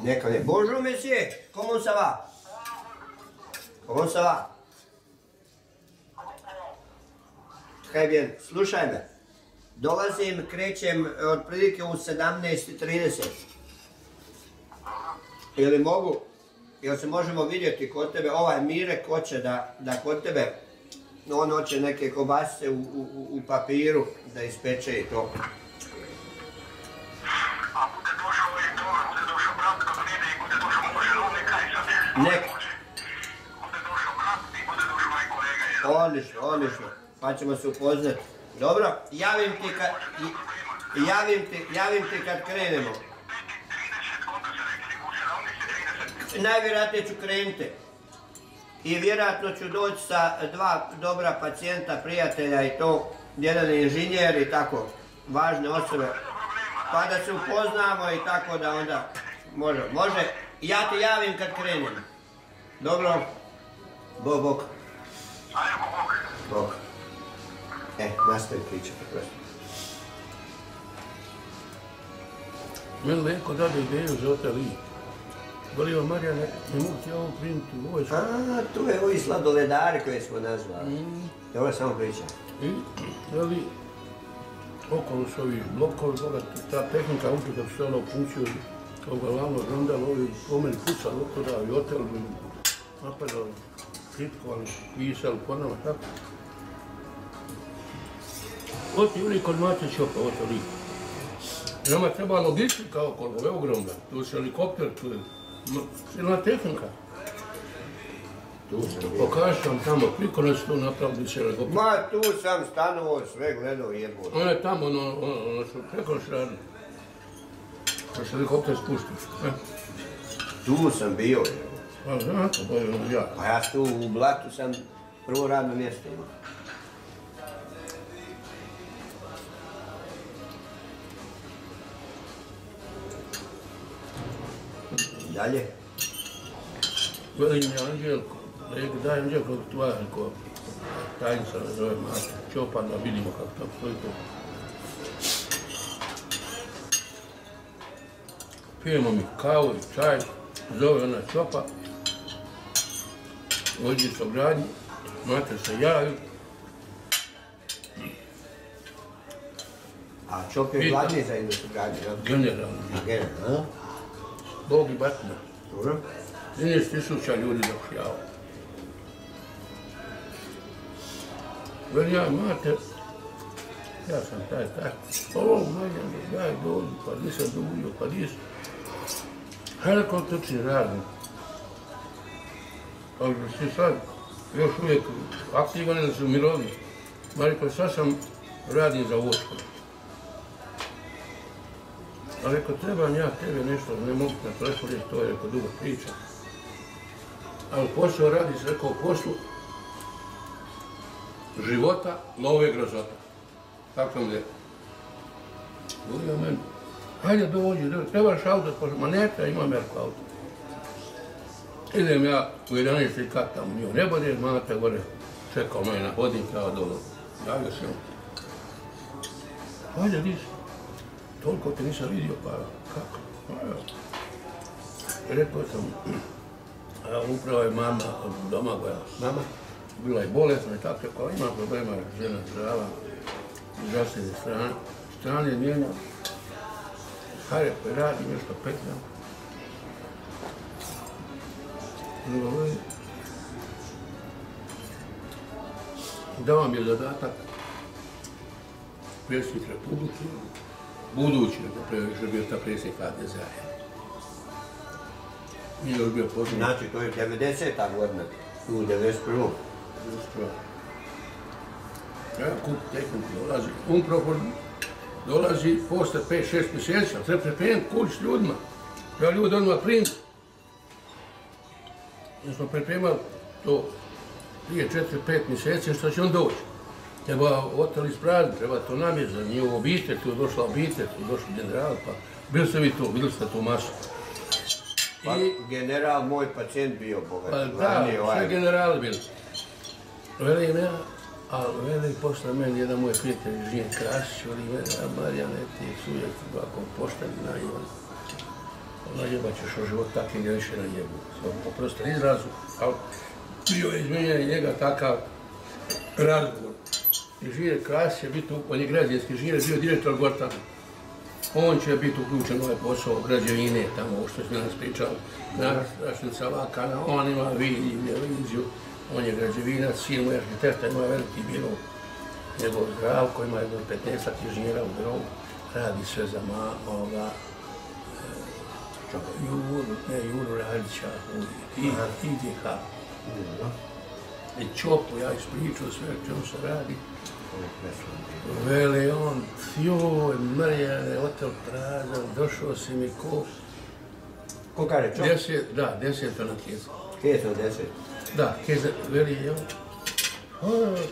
Neka ne. Bonjour monsieur, comment ça va? Comment ça va? Très bien, slušaj me. Dolazim, krećem otprilike u 17:30. Ili mogu, jel se možemo vidjeti kod tebe, ovaj Mirek hoće da kod tebe, on hoće neke kobasice u papiru da ispeče i to. A bude došao i to, bude došao brat kad ide i bude došao moj žirovnika i sad Nek. bude došao brat i bude došao moj kolega. Odlično. Pa ćemo se upoznati. Dobro, javim ti kad krenemo. 30, koliko se rekli, u 17:30. Najvjerojatnije ću krenuti. I vjerojatno ću doći sa 2 dobra pacijenta, prijatelja i to, jedan je inženjer i tako, važne osobe. Pa da se upoznamo i tako da onda može. Ja ti javim kad krenem. Dobro? Bog. Ajde, Bog. Nastavi pričati prosto. Meni Leko dade ideju za hotel I. Bolio Marija, ne mogu ti ovo primiti u vojsku. Tu je ovi sladoledari koje smo nazvali. Dobro, samo pričam. I, ali, okolo su ovi blokovi, ta tehnika uđe da bi se ono upućio ovoga glavnog rondala, ovi po meni pucali oko da i hotel bi napadali, kritkovali, pisali po nama, tako. Oti uvijek kod Mate Čopa, hotel I. Nama treba logistika okolo, ovo je ogromna, tu se helikopter, tu je silna tehnika. Pokaži vam tamo, koliko nas tu napravili se helikopter. Ma, tu sam stanovao, sve gledao jebo. Ono je tamo, ono što preko se radi. Da se helikopter spustiš. Tu sam bio. Pa znate, bolje ono ja. Pa ja tu u Blatu sam prvo radno mjesto imao. Dalje? Velim je Anđelko, daj Anđelko tvoja, tajnica ne zove Mate Čopa, da vidimo kako to stoji to. Pijemo mi kavu i čaj, zove ona Čopa, dođe s ogradnje, Mate se javi. A Čop je gladniji za jednu sugradnju, jel? Generalno. Bog i batina. Dobro. 13.000 ljudi zapošljava. Veli ja, Mate, ja sam taj, Marjan, daj dođi, pa nisam dubio, pa nisam. Hajde kao točni radim. Ali si sad još uvijek aktivan ili su mirovni. Mariko, sad sam radim za vojsku. Ali ako trebam ja tebe nešto, ne mogu na telefon reći, to je rekao dugo priča. Ali posao radi se, rekao, poslu života, love grozota. Tako sam rekao. Govorio meni, hajde dođi, trebaš auto, ma neka, imam Erko auto. Idem ja u 11. kat tamo, nju ne bude, Mate gore, čekao me na hodnik, ja dolo. Javio se on. Ajde, di si? Toliko te nisam vidio, pa kako? Rekao sam, upravo je mama doma, mama, bila je bolesna i tako, rekao, ima problema, žena zdrava, zdravstvene strane njena. Hajde, koji radi, nešto petljam. Dao mi je zadatak predsjednik Republike, budući, što je bio ta predsjednik HDZ-a. Nije još bio poznat. Znači, to je 90-ta godina, u 91. Ja kup tehniku dolazi, Unprofor dolazi posle 5-6 mjeseci, ali treba pripremiti kuć s ljudima. Ja ljudi odmah primiti. Mi smo pripremali to prije 4-5 mjeseci, što će on doći. Treba hotel isprazniti, treba to namjeti za njihovu obitelj, tu je došla obitelj, tu je došli general, pa bili ste vi tu, vidjeli ste tu masu. Pa general, moj pacijent bio bogat. Pa da, sve generali bili. Velim ja, a velim posle meni jedan moj prijatelj, Žijen Krasić, veli meni, a Marijane, ti sujek, ovako pošten, naivan. Najebat ćeš o život takvim ja više najebu. Oprosti izrazu, ali bio je izmenjen njega takav razgovor. I Žijen Krasić je biti, on je građanski Žijen, bio direktor Gortana. On će biti uključen u ovaj posao građevine, tamo ovo što smo nas pričali, Rašnica Vakana, on ima viziju, on je građevinac, sin moj arhitekta, ima veliki biro, njegov Zdravko, ima jedno 15 inženjera u grobu, radi sve za Juru Radića, IGH. I Čopu, ja ispričao sve o čemu se radi. Veli on, joj, Marijane, hotel prazan, došao si mi ko... Ko kaže Čop? 10 na Keza. Keza 10? Da, Keza, veli je on.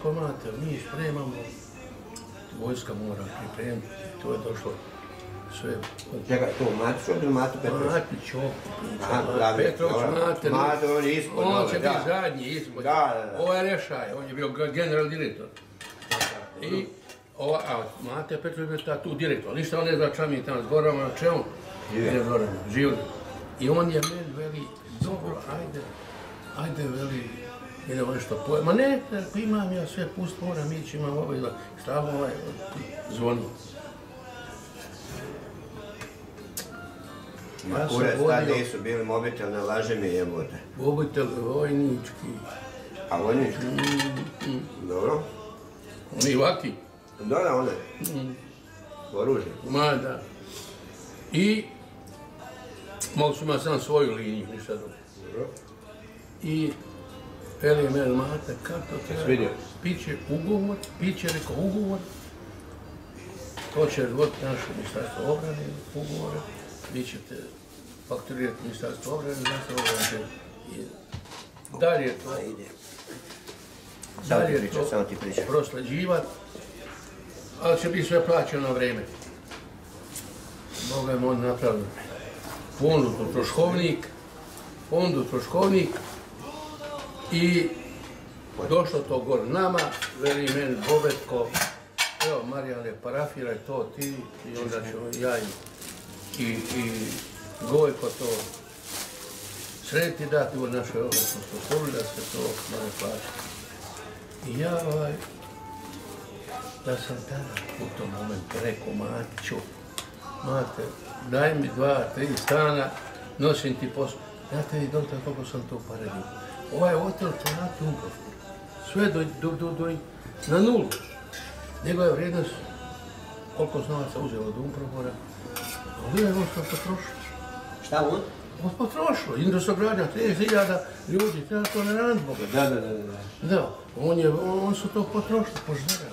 Ko mater, mi spremamo, vojska mora pripremiti, to je došlo sve. Čekaj, to Matić ili Mato Petrović? Matić, Petrović, Mater. Mater, on je ispod. On će biti zadnji ispod. Ovo je Rešaj, on je bio general direktor. I Mate Petrović je bio tu direktor, ništa on ne zna čami tamo s Gorama, na čemu? Življen. I on je meni veli, dobro, ajde veli, idemo nešto pojem. Ma ne, imam ja sve, pust moram ići, imam ovaj, stavno ovaj, zvoni. Ma kure, tad nisu bili mobitel, ne laže mi jebote. Mobitel vojnički. A vojnički? Dobro. Oni ovaki. Da, one. Oružje. Ma da. I mogu su imati sam svoju liniju, ništa drugo. I veli meni, Mate, kako to treba? Piće ugovor, rekao ugovor. To će voditi naše ministarstvo obrane, ugovore. Vi ćete fakturirati ministarstvo obrane, dalje to prosleđivati, ali će biti sve plaćeno na vreme. Boga je on napravio fondu troškovnik i došlo to gore nama, veli meni Bobetko, evo Marijane, parafiraj to ti i onda ću ja i Gojko to srediti dati u našoj oblasti, smo sposobili da se to mora plaćati. I ja da sam tada u tom momentu rekao Matiću, Mate, daj mi 2-3 stana, nosim ti posao. Ja te vidim koliko sam to paredio. Ovaj hotel to vrati Unprofor. Sve na nulu. Njegova vrijednost, koliko novaca uzelo od Unprofora, a gledaj on što potrošio. Šta on? On potrošio, industrijogradnja, 30.000 ljudi, treba to ne radi Boga. Da, on su to potrošili, požara.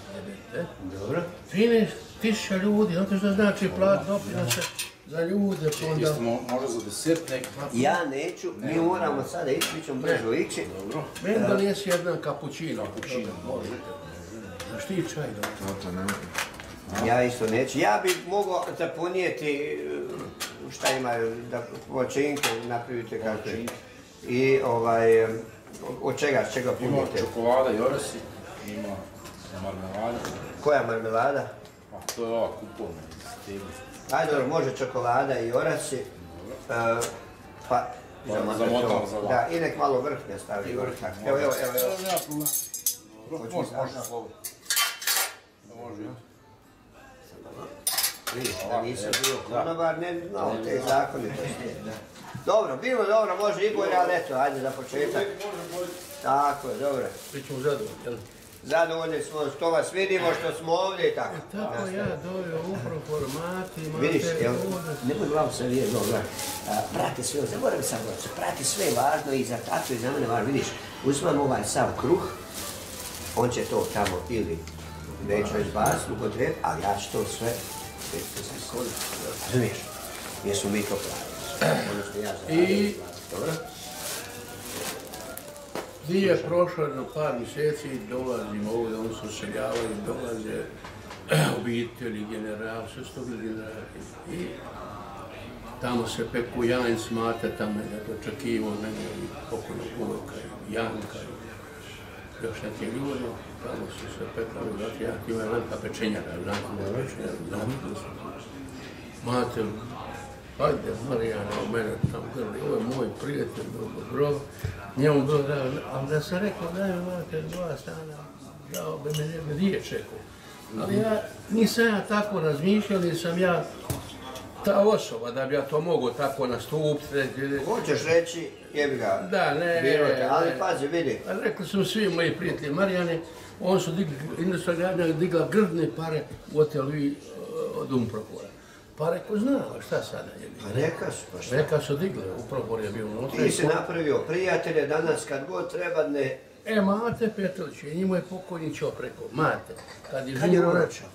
Dobro. 13.000 ljudi, znate što znači plat doprinose za ljude, pa onda... Možda za 10 nekih. Ja neću, mi moramo sada ići, mi ćemo brzo ići. Dobro. Meni da nisi jedan kapućino. Znaš ti čaj da? Ja isto neću. Ja bih mogao zaponijeti šta imaju, da počinke napravite kako je. I Od čega Ima punite? čokolada i orasi, ima marmelada. Koja marmelada? A to je ova kupovna iz Stebli. Ajde, dobro, može čokolada i orasi. Pa, Zamotamo za da, i nek malo vrhnja stavi. Evo. Može slobodno. Može. Vidiš, da nisam bio konobar, ne znao te zakonitosti. Dobro, bilo dobro, može i bolje, ali eto, ajde za početak. Tako je, dobro. Svi ćemo zadovoljni, jel? Zadovoljni smo što vas vidimo, što smo ovdje i tako. Tako ja doveo upravo formati, Vidiš, jel, nemoj glavu sam vidjeti, prati sve, zaboravim sam goće, prati sve važno i za tato i za mene važno, vidiš, uzmam ovaj sav kruh, on će to tamo ili neću izbaciti, upotrijebiti, ali ja ću to sve, razumiješ, jesu mi to pravili, odnosno ja zaradim, dobro? Nije prošlo jedno par mjeseci, dolazimo ovdje, oni se useljavaju, dolaze obitelji, generali, sve su to bili generali. I tamo se peku janjci, mate tamo je dočekivao mene i pokojnog unuka i Janka i još neki ljudi. Tamo su se pekali, dakle, Janka ima velika pečenjara, mate, hajde, Marijana, u mene tamo grli, ovo je moj prijatelj, dobro, njemu bilo da, ali da sam rekao, daj mi mate 2 stana, dao bi me jedne riječ rekao. Ali ja nisam ja tako razmišljao, nisam ja ta osoba da bi ja to mogao tako nastupiti. Hoćeš reći, jebi ga, da, ne, birote, ali pazi, vidi. Rekli su svi moji prijatelji Marijane, oni su digla grdne pare u hotelu od Umprokora. Pa rekao, zna, šta sada je bilo? Pa reka su, pa šta? Reka su digle, Umprokor je bio unutra. Ti si napravio prijatelje, danas kad god treba ne... Mate Petrović, njemu je pokojni čop rekao, Mate, kad je Kad je živio umračao?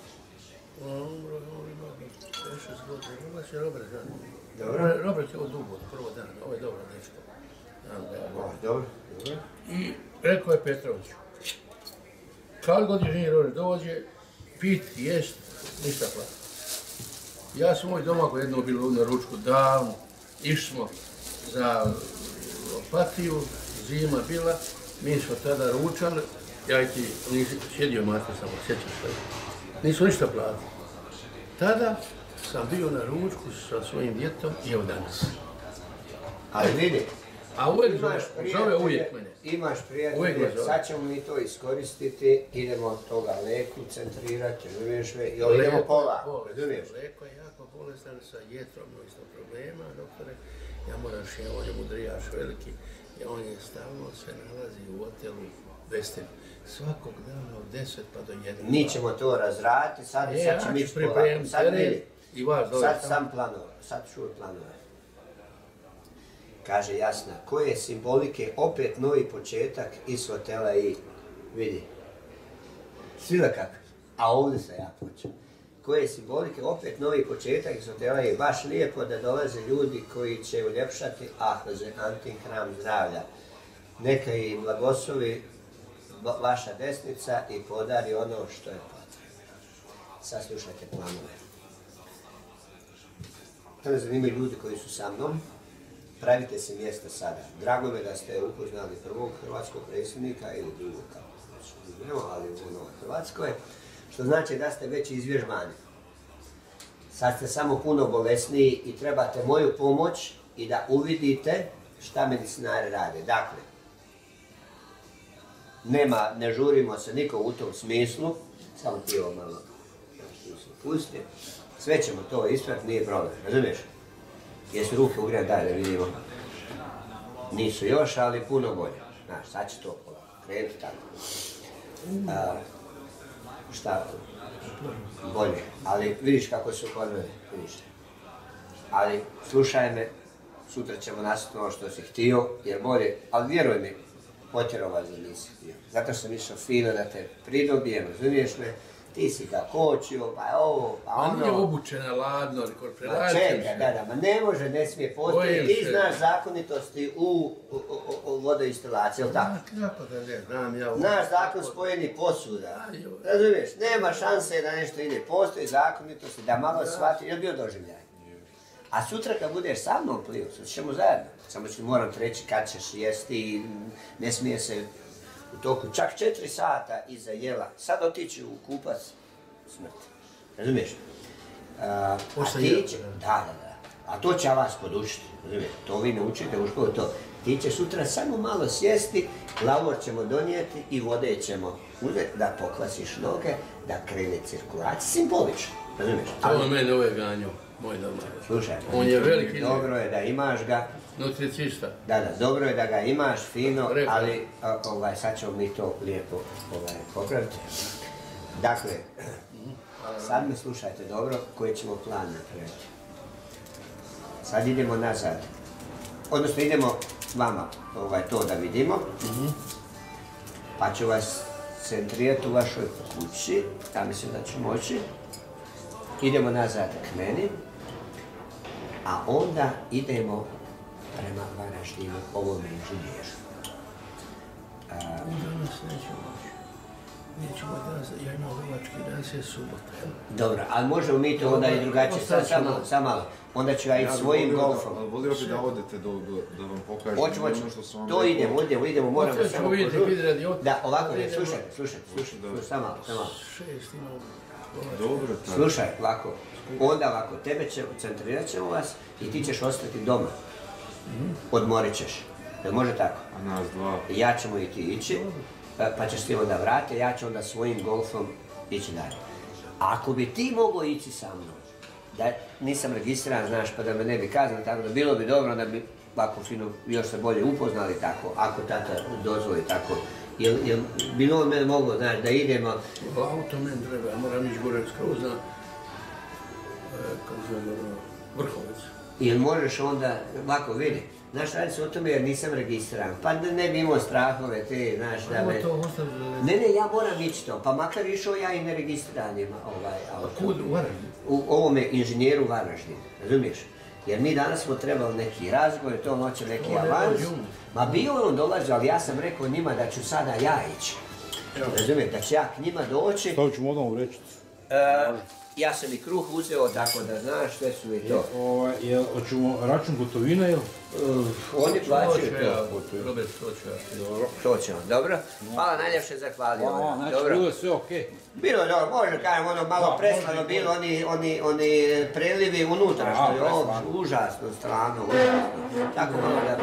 Robert je ovo dugo, prvo dan, ovo je dobro nešto. Dobro. I rekao je Petroviću, kad god je Robert dođe, pit, jest, ništa plati. Ja sam moj domak jedno bilo na ručku davno, išli smo za Opatiju, zima bila, mi smo tada ručali, ja i ti nisi sjedio Mate samo, sjećaš se, nisu ništa platili. Tada sam bio na ručku sa svojim djetom i evo danas. Ali vidi, A uvijek zove uvijek mene. Imaš prijatelje, sad ćemo mi to iskoristiti, idemo od toga Leku centrirati, razumiješ me, i idemo pola, razumiješ? Leko je jako bolestan sa jetrom, isto problema, doktore. Ja moram še, on je mudrijaš veliki, i on je stalno se nalazi u hotelu Westin. Svakog dana od 10 pa do 1. Mi ćemo to razraditi, sad ćemo ići polako. Sad vidi, sad sam planova, sad čuj planova. Kaže Jasna, koje simbolike, opet novi početak iz hotela i vidi. Svila kako, a ovdje sam ja počeo. Koje simbolike, opet novi početak iz hotela i baš lijepo da dolaze ljudi koji će uljepšati Ahroze, Antin hram zdravlja. Neka i blagoslovi vaša desnica i podari ono što je potrebno. Sad slušajte planove. Kada zanimaju ljudi koji su sa mnom, pravite se mjesta sada. Drago me da ste upoznali prvog hrvatskog predsjednika ili drugog, ali u Hrvatskoj, što znači da ste već izvježbani. Sad ste samo puno bolesniji i trebate moju pomoć i da uvidite šta medicinari rade. Dakle, ne žurimo se niko u tom smislu, samo ti ovo malo pusti. Sve ćemo to isprati, nije problem, razumiješ? Jesu ruke ugrijane, daj da vidimo. Nisu još, ali puno bolje. Znaš, sad će to krenuti tako. Šta? Bolje. Ali vidiš kako su korvene, vidiš. Ali slušaj me, sutra ćemo nastaviti ono što si htio, jer bolje, ali vjeruj mi, potjerao vas da nisi htio. Zato sam išao fino da te pridobijem, razumiješ me? Ti si ga kočio, pa ovo, pa ono. On nije obučena ladno, ali kod prelazi. Čekaj, da, ne može, ne smije postoji. Ti znaš zakonitosti u vodoinstalaciji, jel tako? Kako da ne, znam ja. Znaš zakon spojenih posuda, razumiješ? Nema šanse da nešto ide, postoji zakonitosti, da malo shvati, je li bio doživljaj? A sutra kad budeš sa mnom plio, sad ćemo zajedno. Samo ću moram ti reći kad ćeš jesti i ne smije se u toku čak 4 sata iza jela. Sad otići u kupac smrti. Razumiješ? A ti će, da. A to će ja vas podučiti. Razumiješ? To vi ne učite u školu to. Ti će sutra samo malo sjesti, lavor ćemo donijeti i vode ćemo uzeti da pokvasiš noge, da krene cirkulacija. Simbolično. Razumiješ? To mene ove ganjao. Moj dobar. Slušaj, on je veliki. Dobro je da imaš ga. Nutricista. Da, dobro je da ga imaš fino, ali sad ćemo mi to lijepo popraviti. Dakle, sad me slušajte dobro, koji ćemo plan napraviti. Sad idemo nazad. Odnosno idemo vama to da vidimo. Pa ću vas centrirati u vašoj kući. Ja mislim da ću moći. Idemo nazad k meni, a onda idemo prema Varaždinu, ovome inženjeru. Danas nećemo moći. Nećemo danas, ja imam lovački, danas je subota. Dobro, ali možemo mi to onda i drugačije, samo malo. Onda ću ja ići svojim golfom. Ali volio bi da odete da vam pokažem ono što sam vam rekao. To idemo, moramo samo požuriti. Da, ovako, slušaj, samo malo. 6 imamo. Dobro, tako. Slušaj, ovako, onda ovako, centrirat ćemo vas i ti ćeš ostati doma. Odmorit ćeš. Jel može tako? A nas dva? Ja ćemo i ti ići, pa ćeš ti onda vratiti, ja ću onda svojim golfom ići dalje. Ako bi ti mogao ići sa mnom, da nisam registriran, znaš, pa da me ne bi kaznili, tako da bilo bi dobro da bi ovako fino još se bolje upoznali tako, ako tata dozvoli tako. Jel bilo on mene moglo, znaš, da idemo... Auto meni treba, ja moram ići gore skroz na Vrhovec. Jel možeš onda, ovako vidi, znaš, radi se o tome jer nisam registriran, pa ne bi imao strahove te, znaš, da me... Ne, ja moram ići to, pa makar išao ja i neregistriranima auto. Kud u Varaždinu? U ovome inženjeru Varaždinu, razumiješ? Jer mi danas smo trebali neki razgovor, to noće neki avans. Ma bio on dolazi, ali ja sam rekao njima da ću sada ja ići. Razumijem, da ću ja k njima doći. Stavit ću odmah u vrećicu. Ja sam i kruh uzeo, tako da znaš sve su i to. Hoćemo račun gotovina ili? Oni plaćaju to. Robert, to ću ja. To ćemo, dobro. Hvala najljepše, zahvalio. Znači, bilo je sve okej. Bilo dobro, može kažem, ono malo preslano bilo, oni prelivi unutra, što je ovo, užasno strano, užasno. Tako malo da...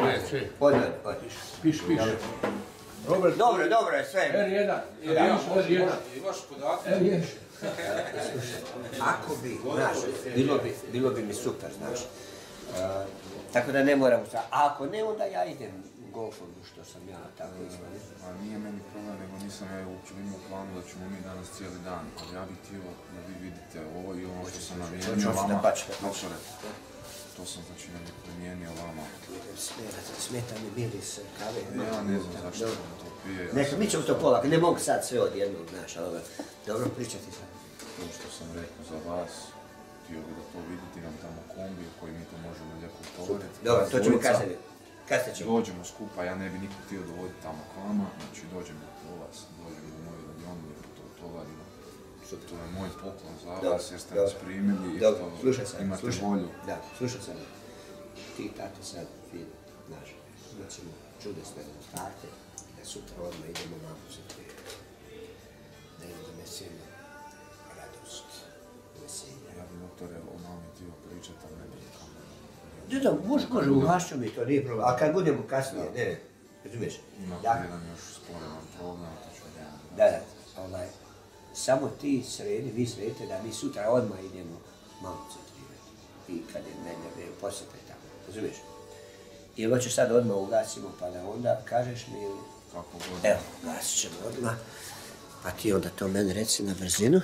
Odiš. Piš. Dobro je sve. R1. Imaš podatke? R1. Ako bi, znaš, bilo bi mi super, znaš. Tako da ne moram sad. A ako ne, onda ja idem golfom, što sam ja tako izvan. A nije meni problem, nego nisam ja uopće imao planu da ćemo mi danas cijeli dan. Ali ja bih htio da vi vidite ovo i ono što sam namijenio vama. To sam znači namijenio vama. Smeta mi miris kave. Ja ne znam zašto vam to pije. Neka, mi ćemo to polako, ne mogu sad sve odjednog, znaš, ali dobro pričati sad. To što sam rekao za vas, htio bi da to vidite, imam tamo kombi u koji mi to možemo lijepo tovariti. Dobro, to ćemo kasnije ćemo. Dođemo skupa, ja ne bi niko htio dovoditi tamo k vama, znači dođemo do vas, dođemo do moju radionu, lijepo to tovarimo. To je moj poklon za vas jer ste nas primili i što imate volju. Da, slušaj sad. Ti i tata sad fino, znaš, imat ćemo čudesne rezultate i da sutra odmah idemo na muzike. Da idemo do veselja, radost, veselja. Ja bi doktore o mami htio pričati, ali ne bi kameru. Da, može, uhašću mi to, nije problem, a kad budemo kasnije, ne, razumiješ? Imate jedan još sporedan problem, to ću Da, samo ti sredi, vi sredite da mi sutra odmah idemo malo centrirati. I kad je mene posjeta i tako, razumiješ? Ili hoćeš sad odmah ugasimo pa da onda kažeš mi ili... Kako god. Evo, gasit ćemo odmah. Pa ti onda to meni reci na brzinu.